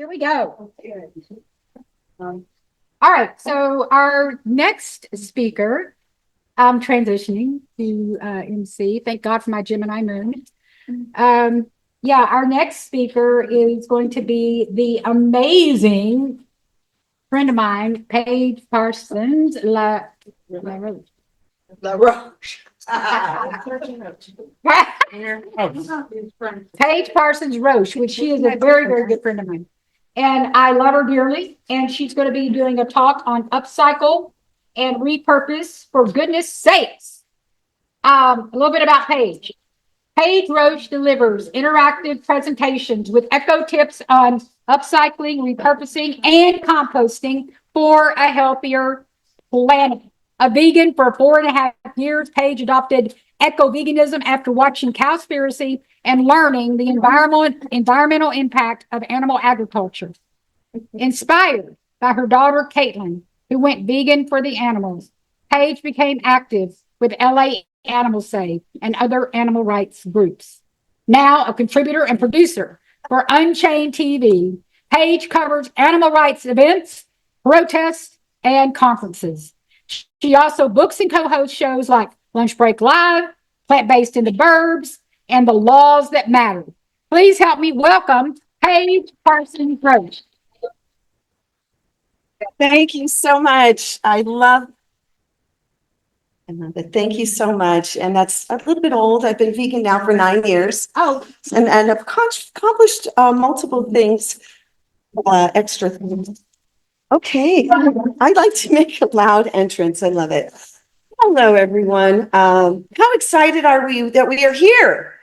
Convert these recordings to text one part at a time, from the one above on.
Here we go. All right. So our next speaker, I'm transitioning to MC. Thank God for my Gemini moon. Our next speaker is going to be the amazing friend of mine, Paige Parsons Roache. Paige Parsons Roache, which she is a very, very good friend of mine. And I love her dearly. And she's going to be doing a talk on upcycle and repurpose, for goodness sakes. A little bit about Paige. Paige Roache delivers interactive presentations with eco tips on upcycling, repurposing, and composting for a healthier planet. A vegan for 4.5 years, Paige adopted eco-veganism after watching Cowspiracy and learning the environmental impact of animal agriculture. Inspired by her daughter, Caitlin, who went vegan for the animals, Paige became active with LA Animal Save and other animal rights groups. Now a contributor and producer for Unchained TV, Paige covers animal rights events, protests, and conferences. She also books and co-hosts shows like Lunch Break Live, PlantBased in the Burbs, and The Laws That Matter. Please help me welcome Paige Parsons Roache. Thank you so much. I love it. Thank you so much. And that's a little bit old. I've been vegan now for 9 years. Oh, and I've accomplished multiple things, extra things. Okay. I'd like to make a loud entrance. I love it. Hello, everyone. How excited are we that we are here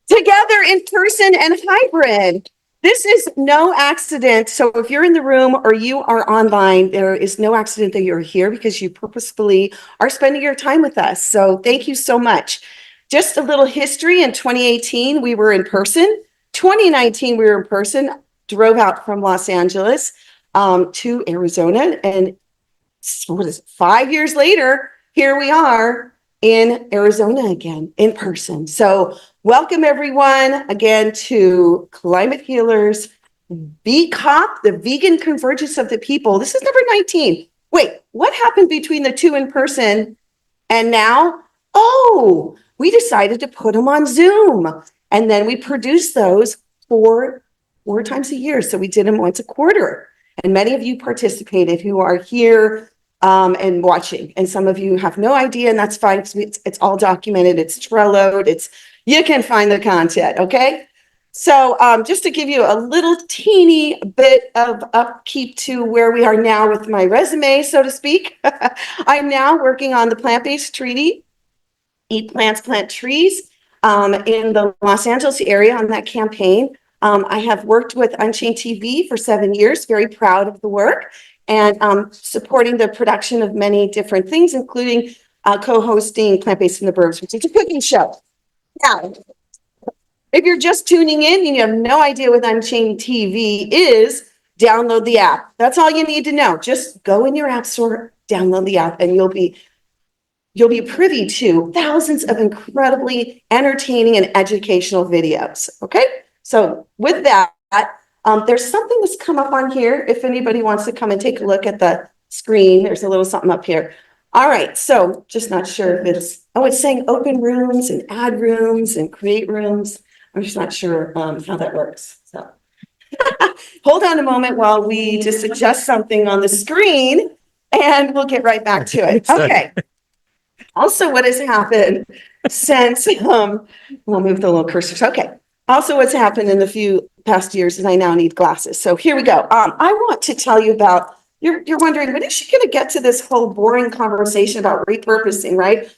together in person and hybrid? This is no accident. So if you're in the room or you are online, there is no accident that you're here because you purposefully are spending your time with us. So thank you so much. Just a little history. In 2018, we were in person. 2019, we were in person, drove out from Los Angeles to Arizona. And what is it, 5 years later, here we are in Arizona again, in person. So welcome everyone again to Climate Healers, VCOP, the Vegan Convergence of the People. This is number 19. Wait, what happened between the two in person and now? Oh, we decided to put them on Zoom. And then we produced those four times a year. So we did them once a quarter. And many of you participated who are here and watching. And some of you have no idea, and that's fine. It's all documented. It's Trelloed. You can find the content, okay? So just to give you a little teeny bit of upkeep to where we are now with my resume, so to speak. I'm now working on the plant-based treaty, Eat Plants, Plant Trees, in the Los Angeles area on that campaign. I have worked with Unchained TV for 7 years, very proud of the work, and supporting the production of many different things, including co-hosting PlantBased in the Burbs, which is a cooking show. Now, if you're just tuning in and you have no idea what Unchained TV is, download the app. That's all you need to know. Just go in your app store, download the app, and you'll be privy to thousands of incredibly entertaining and educational videos. Okay? So with that, there's something that's come up on here. If anybody wants to come and take a look at the screen, there's a little something up here. All right, so just not sure if it's saying open rooms and add rooms and create rooms. I'm just not sure how that works. So hold on a moment while we just adjust something on the screen and we'll get right back to it. Okay. Also, what has happened since, we'll move the little cursors. Okay. Also, what's happened in the few past years is I now need glasses. So here we go. I want to tell you about, you're wondering, when is she going to get to this whole boring conversation about repurposing, right?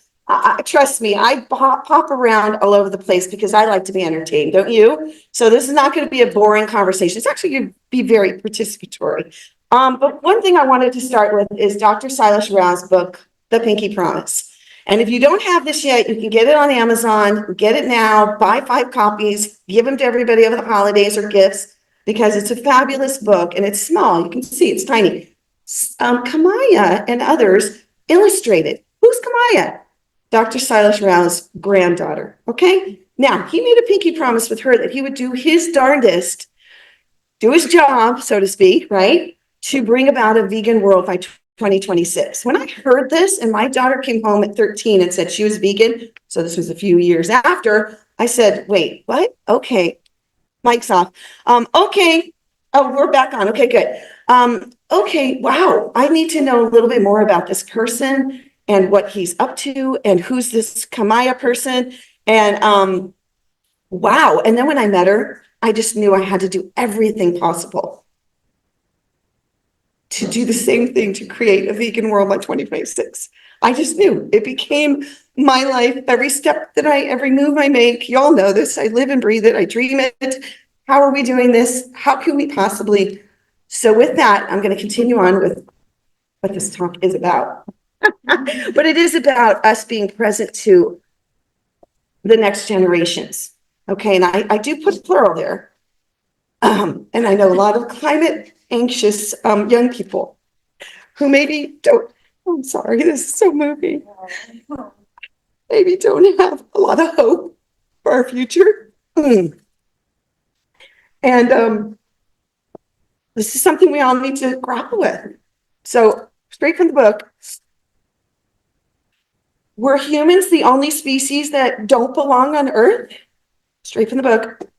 Trust me, I pop around all over the place because I like to be entertained, don't you? So this is not going to be a boring conversation. It's actually going to be very participatory. But one thing I wanted to start with is Dr. Sailesh Rao's book, The Pinky Promise. And if you don't have this yet, you can get it on Amazon, get it now, buy 5 copies, give them to everybody over the holidays or gifts, because it's a fabulous book and it's small. You can see it's tiny. Kamaya and others illustrated. Who's Kamaya? Dr. Sailesh Rao's granddaughter. Okay. Now, he made a pinky promise with her that he would do his darndest do his job, so to speak, right? To bring about a vegan world by 2026. When I heard this and my daughter came home at 13 and said she was vegan, so this was a few years after, I said, wait, what? Okay, mic's off. Okay. Oh, we're back on. Okay, good. Okay, wow. I need to know a little bit more about this person and what he's up to and who's this Kamaya person. And wow. And then when I met her, I just knew I had to do everything possible to do the same thing to create a vegan world by 2026. I just knew it became my life. Every move I make, y'all know this. I live and breathe it. I dream it. How are we doing this? How can we possibly? So with that, I'm going to continue on with what this talk is about. But it is about us being present to the next generations. Okay, and I do put plural there. And I know a lot of climate anxious young people who maybe don't, I'm sorry, this is so moving. Maybe don't have a lot of hope for our future. And this is something we all need to grapple with. So straight from the book, were humans the only species that don't belong on Earth? Straight from the book.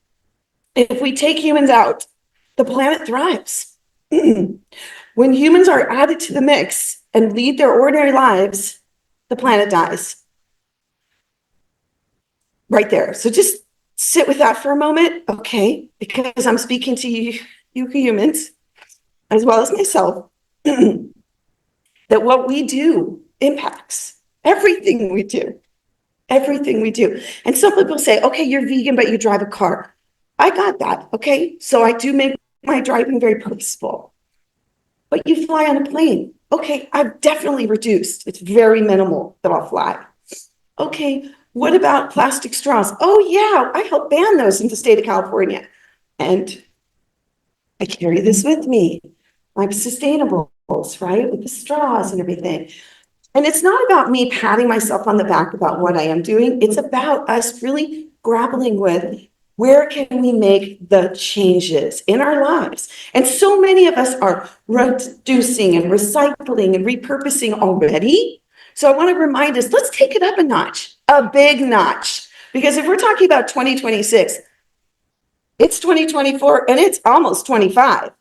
If we take humans out, the planet thrives. When humans are added to the mix and lead their ordinary lives, the planet dies. Right there. So just sit with that for a moment, okay? Because I'm speaking to you humans, as well as myself, that what we do impacts everything we do. Everything we do. And some people say, okay, you're vegan, but you drive a car. I got that, okay? So I do make my driving very purposeful. But you fly on a plane. Okay, I've definitely reduced. It's very minimal that I'll fly. Okay, what about plastic straws? Oh yeah, I helped ban those in the state of California. And I carry this with me. I'm sustainables, right? With the straws and everything. And it's not about me patting myself on the back about what I am doing. It's about us really grappling with where can we make the changes in our lives? And so many of us are reducing and recycling and repurposing already. So I want to remind us, let's take it up a notch, a big notch. Because if we're talking about 2026, it's 2024 and it's almost 25.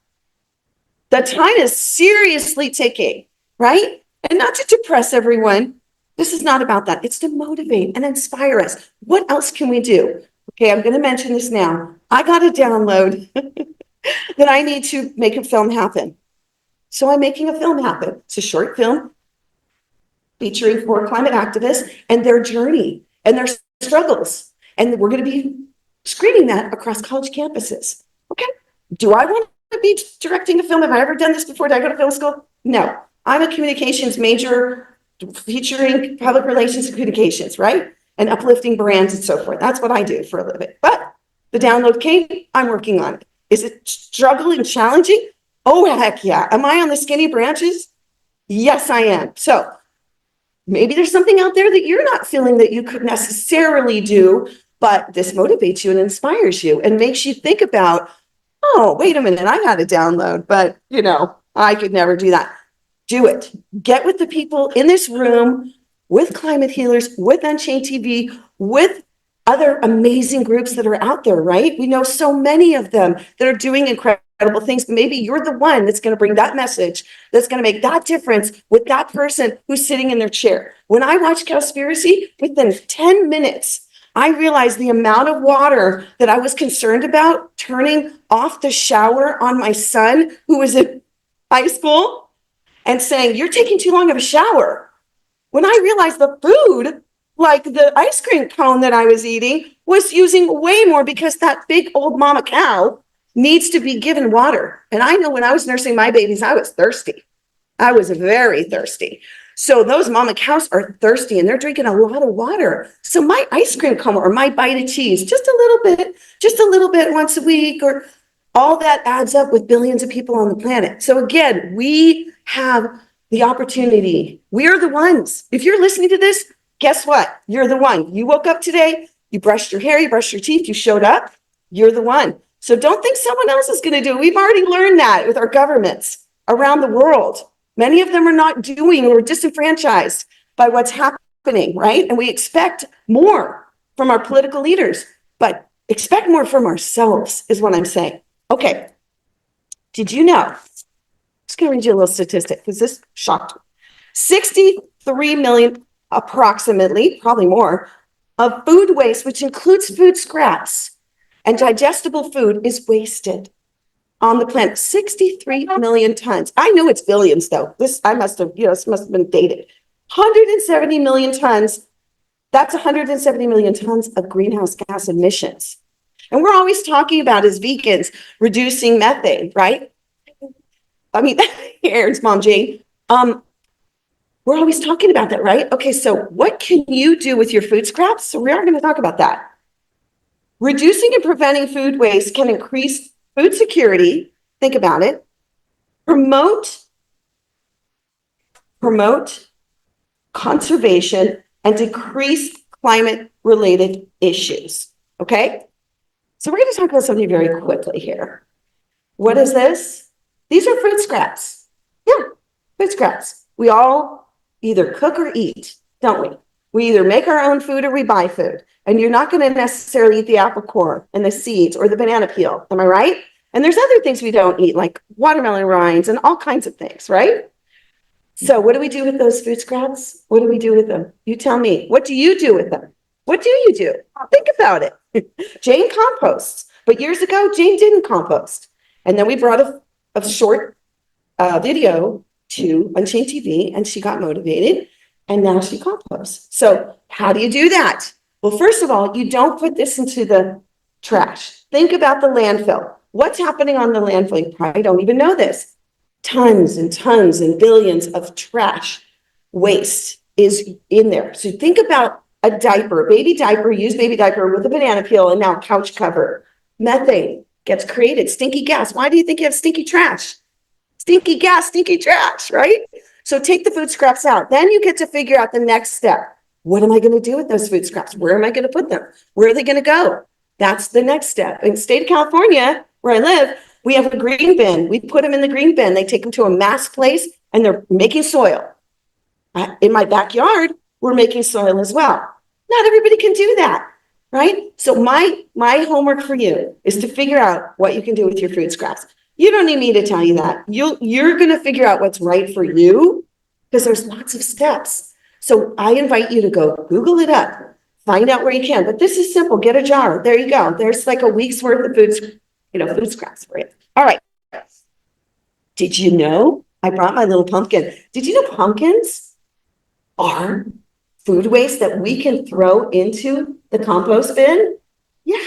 The time is seriously ticking, right? And not to depress everyone. This is not about that. It's to motivate and inspire us. What else can we do? Okay, I'm going to mention this now. I got a download that I need to make a film happen. So I'm making a film happen. It's a short film featuring 4 climate activists and their journey and their struggles. And we're going to be screening that across college campuses. Okay, do I want to be directing a film? Have I ever done this before? Did I go to film school? No. I'm a communications major featuring public relations and communications, right? And uplifting brands and so forth. That's what I do for a living. But the download came, I'm working on it. Is it struggling and challenging? Oh, heck yeah. Am I on the skinny branches? Yes, I am. So maybe there's something out there that you're not feeling that you could necessarily do, but this motivates you and inspires you and makes you think about, oh, wait a minute, I got a download, but I could never do that. Do it. Get with the people in this room, with climate healers, with Unchained TV, with other amazing groups that are out there, right? We know so many of them that are doing incredible things. Maybe you're the one that's going to bring that message, that's going to make that difference with that person who's sitting in their chair. When I watched Cowspiracy, within 10 minutes, I realized the amount of water that I was concerned about turning off the shower on my son, who was in high school, and saying, you're taking too long of a shower. When I realized the food, like the ice cream cone that I was eating, was using way more because that big old mama cow needs to be given water. And I know when I was nursing my babies, I was thirsty. I was very thirsty. So those mama cows are thirsty and they're drinking a lot of water. So my ice cream cone or my bite of cheese, just a little bit once a week, or all that adds up with billions of people on the planet. So again, we have the opportunity. We are the ones. If you're listening to this, guess what? You're the one. You woke up today, you brushed your hair, you brushed your teeth, you showed up. You're the one. So don't think someone else is going to do it. We've already learned that with our governments around the world. Many of them are not doing or disenfranchised by what's happening, right? And we expect more from our political leaders, but expect more from ourselves is what I'm saying. Okay. Did you know? I'm just going to read you a little statistic because this shocked me. 63 million, approximately, probably more, of food waste, which includes food scraps and digestible food, is wasted on the planet. 63 million tons. I know it's billions, though. This must have been dated. 170 million tons. That's 170 million tons of greenhouse gas emissions. And we're always talking about, as vegans, reducing methane, right? I mean, Aaron's mom, Jane. We're always talking about that, right? Okay, so what can you do with your food scraps? So we are going to talk about that. Reducing and preventing food waste can increase food security. Think about it. Promote conservation and decrease climate-related issues. Okay? So we're going to talk about something very quickly here. What is this? These are food scraps. Yeah, food scraps. We all either cook or eat, don't we? We either make our own food or we buy food. And you're not going to necessarily eat the apple core and the seeds or the banana peel. Am I right? And there's other things we don't eat, like watermelon rinds and all kinds of things, right? So what do we do with those food scraps? What do we do with them? You tell me. What do you do with them? What do you do? Think about it. Jane composts. But years ago, Jane didn't compost. And then we brought a short video to Unchained TV, and she got motivated, and now she composts. So how do you do that? Well, first of all, you don't put this into the trash. Think about the landfill. What's happening on the landfill? You probably don't even know this. Tons and tons and billions of trash waste is in there. So think about a diaper, baby diaper, used baby diaper with a banana peel and now couch cover. Methane gets created, stinky gas. Why do you think you have stinky trash? Stinky gas, stinky trash, right? So take the food scraps out. Then you get to figure out the next step. What am I going to do with those food scraps? Where am I going to put them? Where are they going to go? That's the next step. In the state of California, where I live, we have a green bin. We put them in the green bin. They take them to a mass place and they're making soil. In my backyard, we're making soil as well. Not everybody can do that, right? So my homework for you is to figure out what you can do with your food scraps. You don't need me to tell you that. You're going to figure out what's right for you because there's lots of steps. So I invite you to go Google it up, find out where you can. But this is simple. Get a jar. There you go. There's like a week's worth of food scraps for you. All right. Did you know I brought my little pumpkin? Did you know pumpkins are food waste that we can throw into the compost bin? Yeah.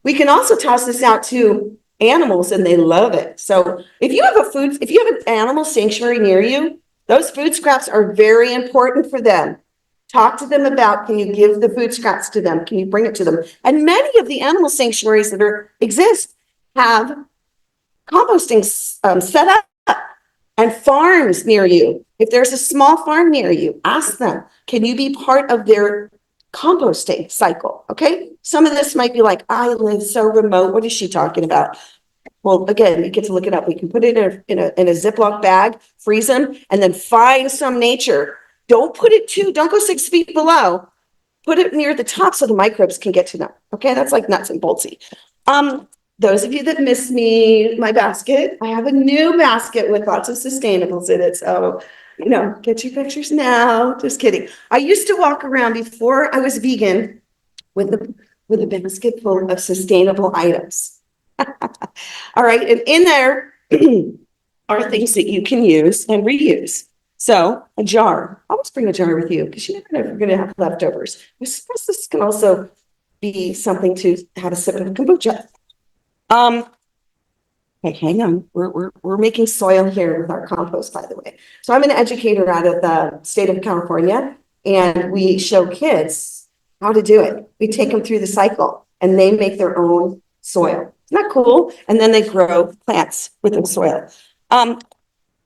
We can also toss this out to animals and they love it. So if you have an animal sanctuary near you, those food scraps are very important for them. Talk to them about, can you give the food scraps to them? Can you bring it to them? And many of the animal sanctuaries that exist have composting set up and farms near you. If there's a small farm near you, ask them, can you be part of their composting cycle? Okay. Some of this might be like, I live so remote. What is she talking about? Well, again, you get to look it up. We can put it in a Ziploc bag, freeze them, and then find some nature. Don't go 6 feet below. Put it near the top so the microbes can get to them. Okay, that's like nuts and boltsy. Those of you that missed my basket, I have a new basket with lots of sustainables in it. So, get your pictures now. Just kidding. I used to walk around before I was vegan with a basket full of sustainable items. All right. And in there are things that you can use and reuse. So a jar, always bring a jar with you because you never know if you're going to have leftovers. I suppose this can also be something to have a sip of kombucha. Okay, hang on. We're making soil here with our compost, by the way. So I'm an educator out of the state of California, and we show kids how to do it. We take them through the cycle and they make their own soil. Isn't that cool? And then they grow plants with the soil.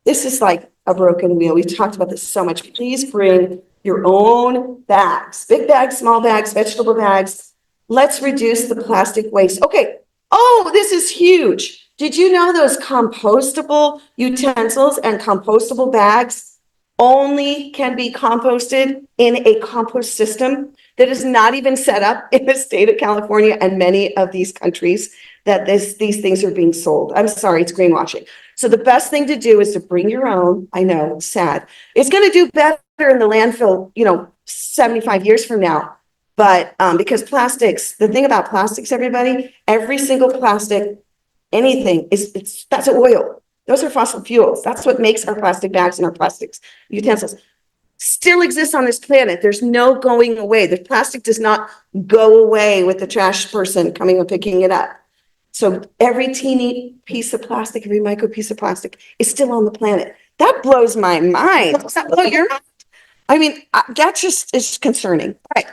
This is like a broken wheel. We've talked about this so much. Please bring your own bags, big bags, small bags, vegetable bags. Let's reduce the plastic waste. Okay, Oh, this is huge. Did you know those compostable utensils and compostable bags only can be composted in a compost system that is not even set up in the state of California and many of these countries that these things are being sold? I'm sorry, it's greenwashing. So the best thing to do is to bring your own. I know, it's sad. It's going to do better in the landfill, 75 years from now. But because plastics, the thing about plastics, everybody, every single plastic, anything that's oil. Those are fossil fuels. That's what makes our plastic bags and our plastics utensils still exists on this planet. There's no going away. The plastic does not go away with the trash person coming and picking it up. So every teeny piece of plastic, every micro piece of plastic is still on the planet. That blows my mind. Does that blow your mind? I mean, that just is concerning. All right.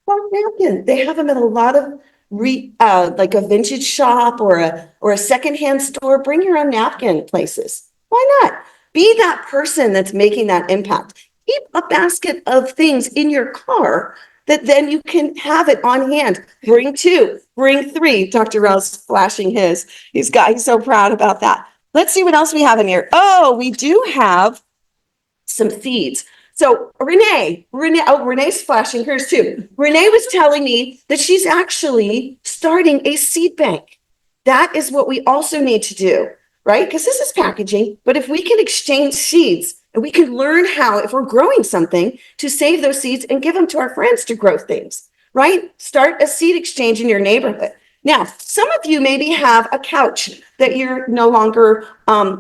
Well, napkin. They have them at a lot of like a vintage shop or a secondhand store. Bring your own napkin places. Why not? Be that person that's making that impact. Keep a basket of things in your car that then you can have it on hand. Bring 2, bring 3. Dr. Rao's flashing his. He's so proud about that. Let's see what else we have in here. Oh, we do have some seeds. So Renee's flashing hers too. Renee was telling me that she's actually starting a seed bank. That is what we also need to do, right? Because this is packaging, but if we can exchange seeds and we can learn how, if we're growing something, to save those seeds and give them to our friends to grow things, right? Start a seed exchange in your neighborhood. Now, some of you maybe have a couch that you're no longer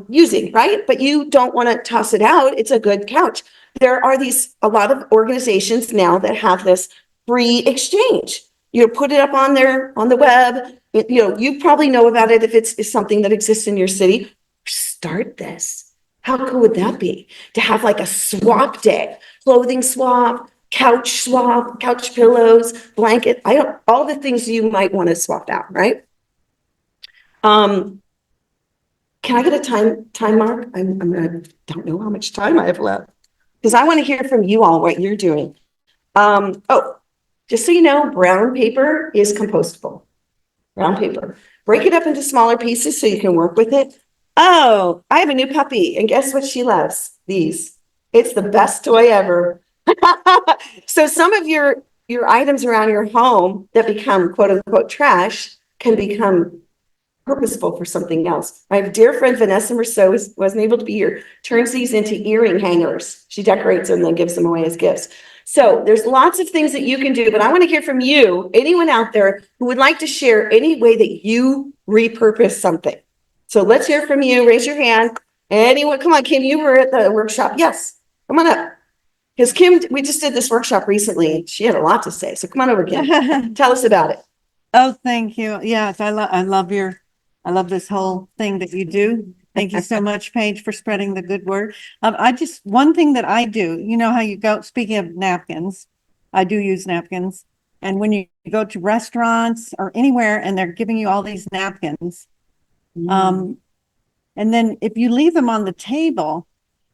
using, right? But you don't want to toss it out. It's a good couch. There are a lot of organizations now that have this free exchange. You put it up on the web. You probably know about it if it's something that exists in your city. Start this. How cool would that be to have like a swap day, clothing swap, couch swap, couch pillows, blanket, all the things you might want to swap out, right? Can I get a time mark? I don't know how much time I have left because I want to hear from you all what you're doing. Just so you know, brown paper is compostable. Brown paper. Break it up into smaller pieces so you can work with it. Oh, I have a new puppy, and guess what she loves? These. It's the best toy ever. So some of your items around your home that become quote unquote trash can become purposeful for something else. My dear friend Vanessa Rousseau wasn't able to be here, turns these into earring hangers. She decorates them and then gives them away as gifts. So there's lots of things that you can do, but I want to hear from you, anyone out there who would like to share any way that you repurpose something. So let's hear from you. Raise your hand. Anyone? Come on, Kim, you were at the workshop. Yes, come on up. Because Kim, we just did this workshop recently. She had a lot to say. So come on over, Kim. Tell us about it. Oh, thank you. Yes, I love this whole thing that you do. Thank you so much, Paige, for spreading the good word. One thing that I do, you know how you go, speaking of napkins, I do use napkins. And when you go to restaurants or anywhere and they're giving you all these napkins, and then if you leave them on the table,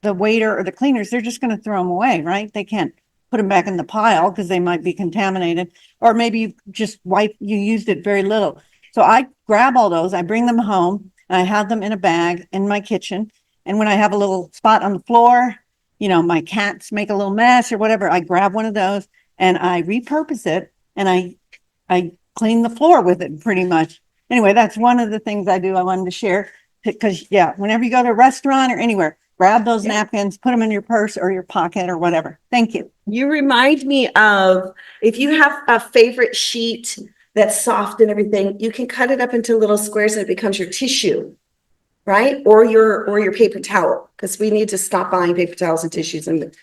the waiter or the cleaners, they're just going to throw them away, right? They can't put them back in the pile because they might be contaminated, or maybe you used it very little. So I grab all those, I bring them home, and I have them in a bag in my kitchen. And when I have a little spot on the floor, my cats make a little mess or whatever, I grab one of those and I repurpose it and I clean the floor with it pretty much. Anyway, that's one of the things I do. I wanted to share because whenever you go to a restaurant or anywhere, grab those napkins, put them in your purse or your pocket or whatever. Thank you. You remind me of, if you have a favorite sheet that's soft and everything, you can cut it up into little squares and it becomes your tissue, right? Or your paper towel, because we need to stop buying paper towels and tissues, and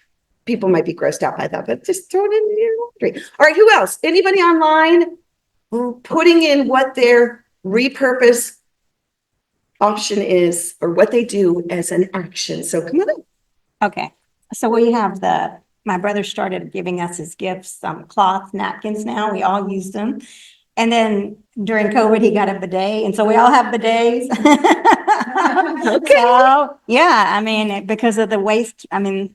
people might be grossed out by that, but just throw it in your laundry. All right, who else? Anybody online putting in what their repurpose option is or what they do as an action? So come on in. Okay, so we have my brother started giving us as gifts some cloth napkins now. We all use them. And then during COVID, he got a bidet. And so we all have bidets. Okay. So, because of the waste,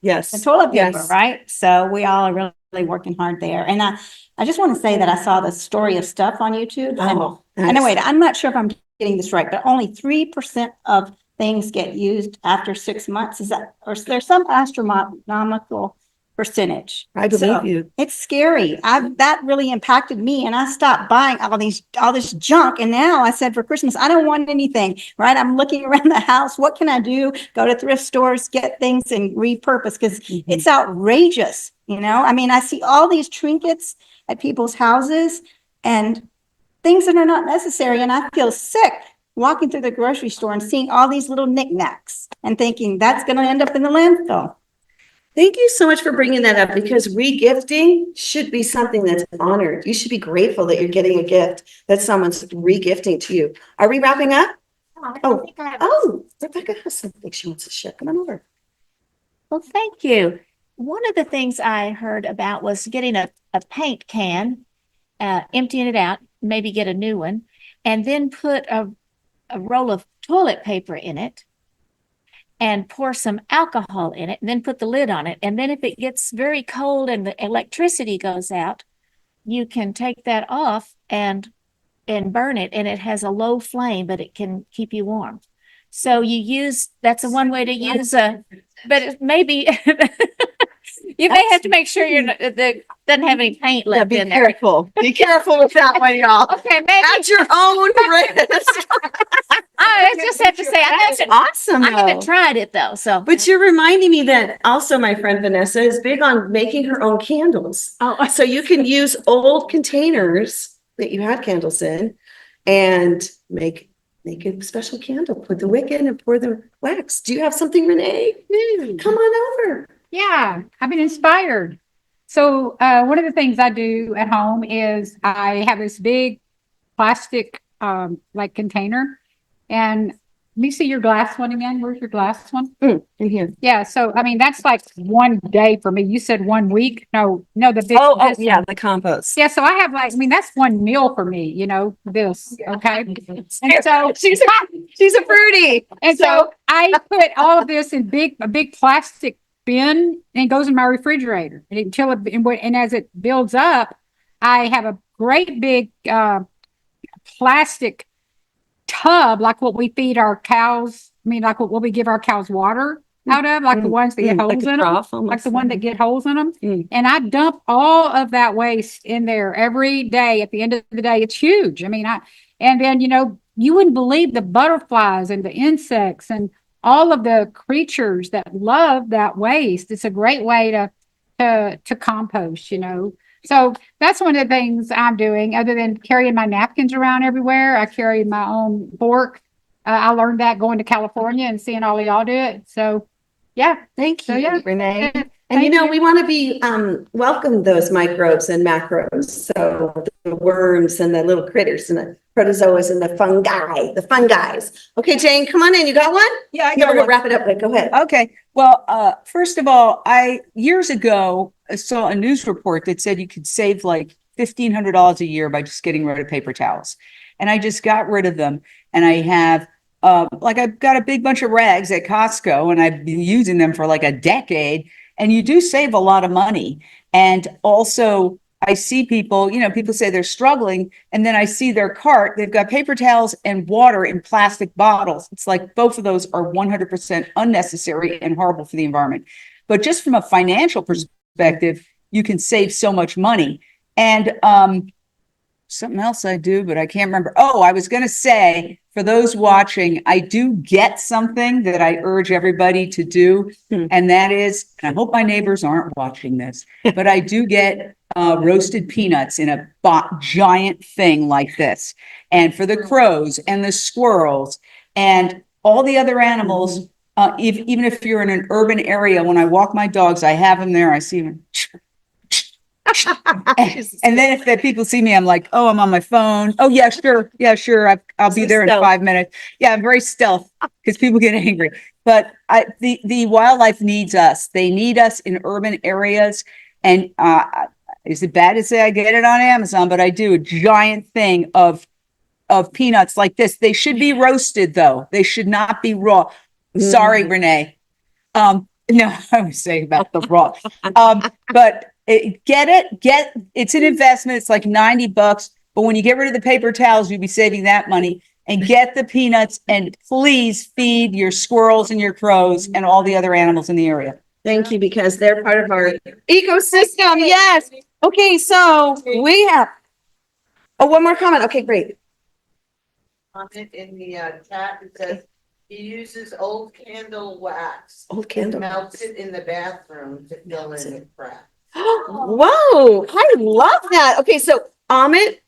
Yes. the toilet paper, Yes. right? So we all are really working hard there. And I just want to say that I saw the story of stuff on YouTube. Oh, And wait, I'm not sure if I'm getting this right, but only 3% of things get used after 6 months. Is that, or is there some astronomical percentage? I believe So, you. it's scary. That really impacted me, and I stopped buying all this junk. And now I said, for Christmas, I don't want anything, right? I'm looking around the house. What can I do? Go to thrift stores, get things and repurpose, because it's outrageous. You know, I mean, I see all these trinkets at people's houses and things that are not necessary. And I feel sick walking through the grocery store and seeing all these little knickknacks and thinking that's going to end up in the landfill. Thank you so much for bringing that up, because regifting should be something that's honored. You should be grateful that you're getting a gift that someone's regifting to you. Are we wrapping up? Oh, Rebecca has something she wants to share. Come on over. Well, thank you. One of the things I heard about was getting a paint can, emptying it out, maybe get a new one, and then put a roll of toilet paper in it and pour some alcohol in it, and then put the lid on it. And then if it gets very cold and the electricity goes out, you can take that off and burn it, and it has a low flame, but it can keep you warm. So that's a one way to use but it maybe you may have to make sure that doesn't have any paint left in there. Careful. Be careful with that one, y'all. Okay, maybe. At your own risk. I just have to say, Awesome. I haven't though. tried it though. So, But you're reminding me that also my friend Vanessa is big on making her own candles. oh, So you can use old containers that you had candles in and make a special candle. Put the wick in and pour the wax. Do you have something, Renee? Come on over. Yeah, I've been inspired. So one of the things I do at home is I have this big plastic like container, and let me see your glass one again. Where's your glass one? In here. Yeah, so I mean that's like one day for me. You said 1 week. No, the big this yeah, one. the compost. Yeah, so I have that's one meal for me, this. Okay. And so she's a fruity. and so I put all of this in a big plastic bin, and it goes in my refrigerator and as it builds up, I have a great big plastic tub, like what we feed our cows. I mean, like what we give our cows water out of, like the ones that get holes in them, like the one that get holes in them. And I dump all of that waste in there every day. At the end of the day, it's huge. I mean, and then, you wouldn't believe the butterflies and the insects and all of the creatures that love that waste. It's a great way to compost, So that's one of the things I'm doing. Other than carrying my napkins around everywhere, I carry my own fork. I learned that going to California and seeing all of y'all do it. So, yeah. Thank you, yeah. Renee. Yeah. And Thank you. we want to be welcome those microbes and macros. So the worms and the little critters and the protozoas and the fungi. Okay, Jane, come on in. You got one? Yeah, I Yeah, got we're gonna one. wrap it up. But go ahead. Okay. Well, first of all, years ago saw a news report that said you could save like $1,500 a year by just getting rid of paper towels. And I just got rid of them. And I have I've got a big bunch of rags at Costco, and I've been using them for like a decade. And you do save a lot of money. And also I see people say they're struggling, and then I see their cart, they've got paper towels and water in plastic bottles. It's like both of those are 100% unnecessary and horrible for the environment. But just from a financial perspective, you can save so much money. And something else I do, but I can't remember. Oh, I was going to say, for those watching, I do get something that I urge everybody to do. And that is, and I hope my neighbors aren't watching this, but I do get roasted peanuts in a giant thing like this. And for the crows and the squirrels and all the other animals, even if you're in an urban area, when I walk my dogs, I have them there. I see them. And then if the people see me, I'm like, oh, I'm on my phone. Oh, yeah, sure. Yeah, sure. I'll be there in 5 minutes. Yeah, I'm very stealth because people get angry. But the wildlife needs us. They need us in urban areas. And is it bad to say I get it on Amazon? But I do a giant thing of peanuts like this. They should be roasted, though. They should not be raw. Sorry, Renee. No, I was saying about the raw. But It's an investment. It's like $90, but when you get rid of the paper towels, you'll be saving that money. And get the peanuts, and please feed your squirrels and your crows and all the other animals in the area. Thank you, because they're part of our ecosystem. Yes. Okay, so we have, oh, one more comment. Okay, great. Comment in the chat, it says he uses old candle wax. Old candle. Melts it in the bathroom to fill in the cracks. Whoa, I love that. Okay, so Amit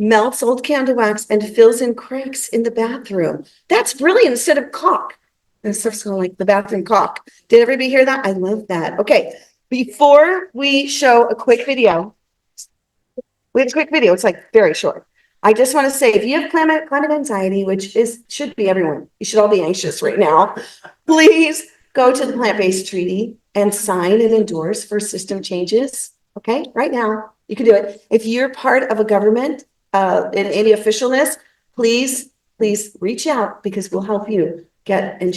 melts old candle wax and fills in cracks in the bathroom. That's brilliant, instead of caulk. Instead of like the bathroom caulk. Did everybody hear that? I love that. Okay, before we show a quick video, it's like very short. I just want to say, if you have climate anxiety, which should be everyone, you should all be anxious right now, please go to the plant-based treaty and sign and endorse for system changes. Okay, right now you can do it. If you're part of a government in any officialness, please reach out, because we'll help you get and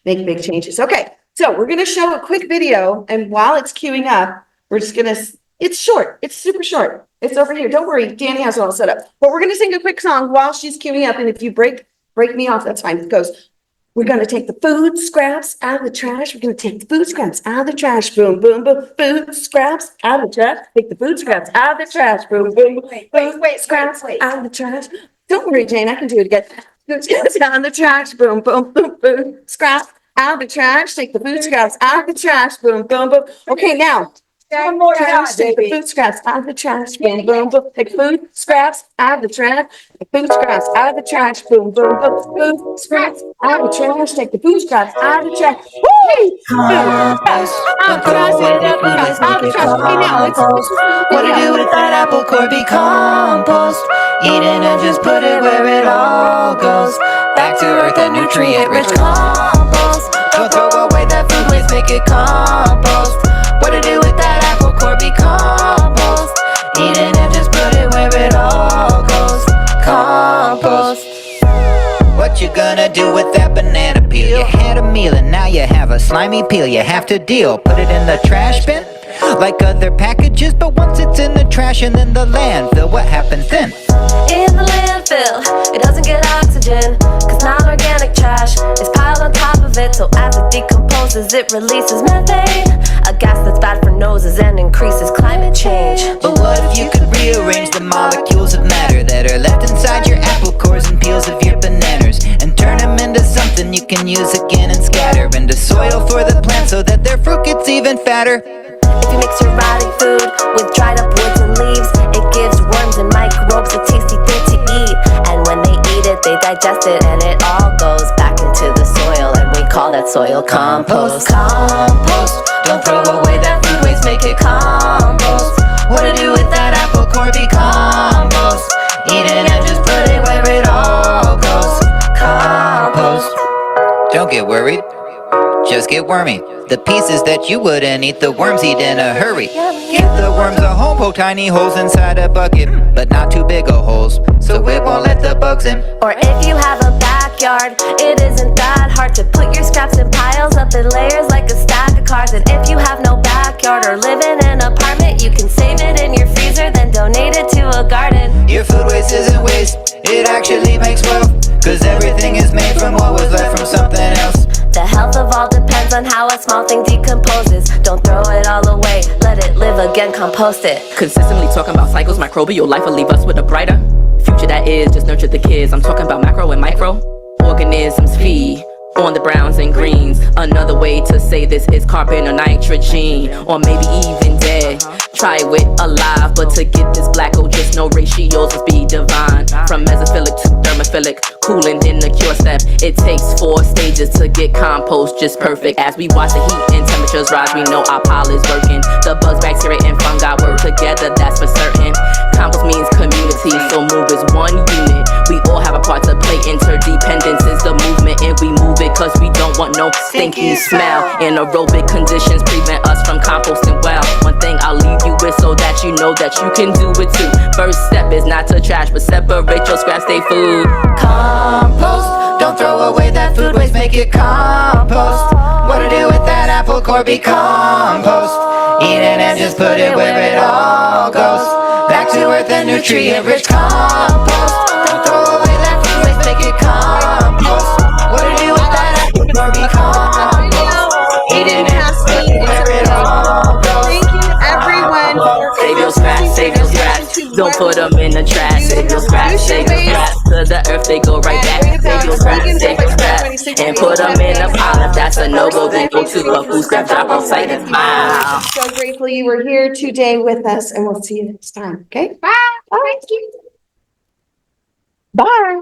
make big changes. Okay, so we're going to show a quick video, and while it's queuing up, we're just going to, it's short, it's super short. It's over here. Don't worry, Danny has it all set up. But we're going to sing a quick song while she's queuing up, and if you break me off, that's fine. It goes, we're going to take the food scraps out of the trash. We're going to take the food scraps out of the trash. Boom, boom, boom. Food scraps out of the trash. Take the food scraps out of the trash. Boom, boom, boom. Wait, scraps out of the trash. Don't worry, Jane, I can do it again. Food scraps out of the trash. Boom, boom, boom. Food scraps out of the trash. Take the food scraps out of the trash. Boom, boom, boom. Okay, now. One more time. Take the food scraps out of the trash. Boom, boom, boom. Take food scraps out of the trash. Take food scraps out of the trash. Boom, boom, boom. Food scraps out of the trash. Take the food scraps out of the trash. Woo! Compost. Don't throw away that food waste, make it compost. What to do with that apple core? Be compost. Eat it and just put it where it all goes. Back to earth and nutrient-rich compost. Don't throw away that food waste, make it compost. What to do with that apple core? Be compost. Eat it and just put it where it all goes. Compost. What you gonna do with that banana peel? You had a meal and now you have a slimy peel. You have to deal, put it in the trash bin like other packages, but once it's in the trash and then the landfill, what happens then? In the landfill, it doesn't get oxygen, cause non-organic trash is piled on top of it. So as it decomposes, it releases methane, a gas that's bad for noses and increases climate change. But what if you could rearrange the molecules of matter that are left inside your apple cores and peels of your bananas, and turn them into something you can use again and scatter into soil for the plants so that their fruit gets even fatter? If you mix your rotting food with dried up woods and leaves, it gives worms and microbes a tasty thing to eat. And when they eat it, they digest it, and it all goes back into the soil, and we call that soil compost. Compost. Don't throw away that food waste, make it compost. What to do with that apple core? Be compost. Eat it and just put it where it all goes. Compost. Don't get worried, just get wormy. The pieces that you wouldn't eat, the worms eat in a hurry. Give the worms a home, poke tiny holes inside a bucket, but not too big of holes, so it won't let the bugs in. Or if you have a backyard, it isn't that hard to put your scraps in piles up in layers like a stack of cards. And if you have no backyard or live in an apartment, you can save it in your freezer, then donate it to a garden. Your food waste isn't waste, it actually makes wealth, cause everything is made from what was left from something else. The health of all depends on how a small thing decomposes. Don't throw it all away, let it live again, compost it. Consistently talking about cycles, microbial life will leave us with a brighter future that is, just nurture the kids. I'm talking about macro and micro organisms feed on the browns and greens. Another way to say this is carbon or nitrogen, or maybe even dead. Try it with alive, but to get this black hole, just know ratios must be divine. From mesophilic to thermophilic, cooling in the cure step. It takes 4 stages to get compost just perfect. As we watch the heat and temperatures rise, we know our pile is working. The bugs, bacteria, and fungi work together, that's for certain. Compost means community, so move is one unit. We all have a part to play, interdependence is the movement, and we move it cause we don't want no stinky smell. Anaerobic conditions prevent us from composting well. One thing I'll leave you with so that you know that you can do it too. First step is not to trash, but separate your scraps, stay food. Compost. Don't throw away that food waste, make it compost. What to do with that apple core? Be compost. Eat it and just put put it where it all goes. Back to earth and nutrient-rich compost. Don't throw away that food waste, make it compost. What to do with that or be compost? Eat it and put it where it all goes. Thank you, everyone, for Save your scraps, save your scraps. Don't put them in the trash. Save your scraps, save your scraps. To the earth, they go right back. Save your scraps, save your scraps. And put them in a pile. If that's a no-go, then go to a food scrap drop off site and smile. So grateful you were here today with us, and we'll see you next time, okay? Bye. Thank you. Bye.